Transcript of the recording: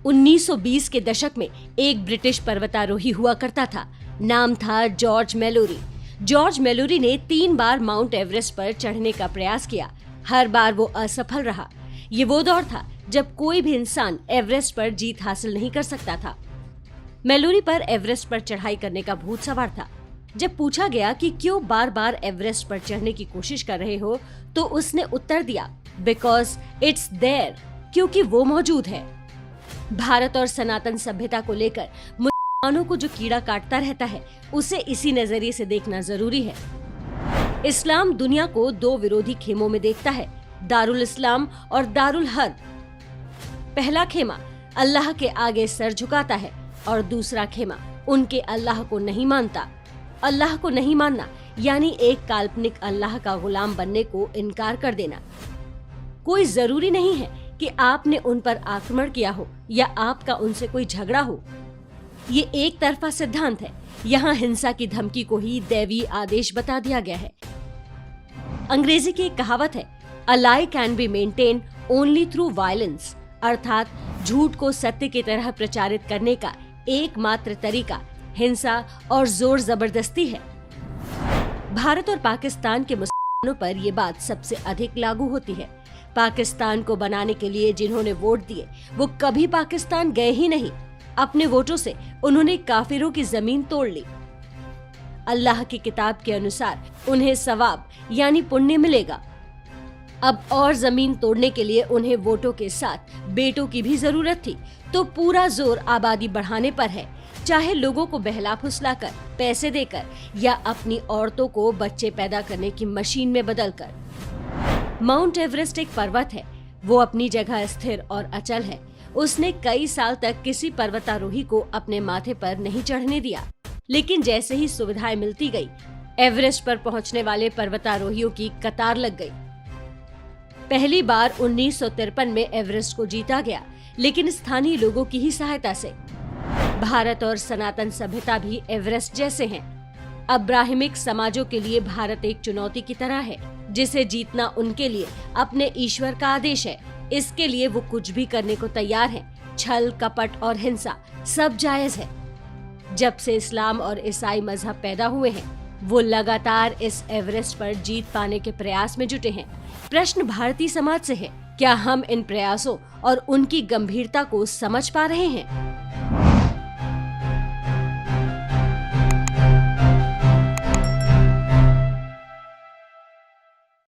1920 के दशक में एक ब्रिटिश पर्वतारोही हुआ करता था। नाम था जॉर्ज मेलोरी। जॉर्ज मेलोरी ने 3 बार माउंट एवरेस्ट पर चढ़ने का प्रयास किया। हर बार वो असफल रहा। ये वो दौर था जब कोई भी इंसान एवरेस्ट पर जीत हासिल नहीं कर सकता था। मेलोरी पर एवरेस्ट पर चढ़ाई करने का भूत सवार था। जब पूछा गया कि क्यों बार बार एवरेस्ट पर चढ़ने की कोशिश कर रहे हो, तो उसने उत्तर दिया, बिकॉज इट्स देयर, क्योंकि वो मौजूद है। भारत और सनातन सभ्यता को लेकर मुसलमानों को जो कीड़ा काटता रहता है, उसे इसी नजरिए से देखना जरूरी है। इस्लाम दुनिया को 2 विरोधी खेमों में देखता है, दारुल इस्लाम और दारुल हर्ब। पहला खेमा अल्लाह के आगे सर झुकाता है और दूसरा खेमा उनके अल्लाह को नहीं मानता। अल्लाह को नहीं मानना यानी एक काल्पनिक अल्लाह का गुलाम बनने को इनकार कर देना। कोई जरूरी नहीं है कि आपने उन पर आक्रमण किया हो या आपका उनसे कोई झगड़ा हो। ये एक तरफा सिद्धांत है। यहाँ हिंसा की धमकी को ही दैवीय आदेश बता दिया गया है। अंग्रेजी की एक कहावत है, a lie can be maintain only through violence, अर्थात झूठ को सत्य की तरह प्रचारित करने का एकमात्र तरीका हिंसा और जोर जबरदस्ती है। भारत और पाकिस्तान के मुसलमानों पर ये बात सबसे अधिक लागू होती है। पाकिस्तान को बनाने के लिए जिन्होंने वोट दिए, वो कभी पाकिस्तान गए ही नहीं। अपने वोटों से उन्होंने काफिरों की जमीन तोड़ ली। अल्लाह की किताब के अनुसार उन्हें सवाब यानी पुण्य मिलेगा। अब और जमीन तोड़ने के लिए उन्हें वोटों के साथ बेटों की भी जरूरत थी, तो पूरा जोर आबादी बढ़ाने पर है, चाहे लोगों को बहला फुसलाकर, पैसे देकर या अपनी औरतों को बच्चे पैदा करने की मशीन में बदलकर। माउंट एवरेस्ट एक पर्वत है, वो अपनी जगह स्थिर और अचल है। उसने कई साल तक किसी पर्वतारोही को अपने माथे पर नहीं चढ़ने दिया, लेकिन जैसे ही सुविधाएं मिलती गई, एवरेस्ट पर पहुंचने वाले पर्वतारोहियों की कतार लग गई। पहली बार 1953 में एवरेस्ट को जीता गया, लेकिन स्थानीय लोगों की ही सहायता से। भारत और सनातन सभ्यता भी एवरेस्ट जैसे हैं। अब्राहमिक समाजों के लिए भारत एक चुनौती की तरह है, जिसे जीतना उनके लिए अपने ईश्वर का आदेश है। इसके लिए वो कुछ भी करने को तैयार हैं। छल, कपट और हिंसा सब जायज है। जब से इस्लाम और ईसाई मजहब पैदा हुए हैं, वो लगातार इस एवरेस्ट पर जीत पाने के प्रयास में जुटे हैं। प्रश्न भारतीय समाज से है, क्या हम इन प्रयासों और उनकी गंभीरता को समझ पा रहे हैं?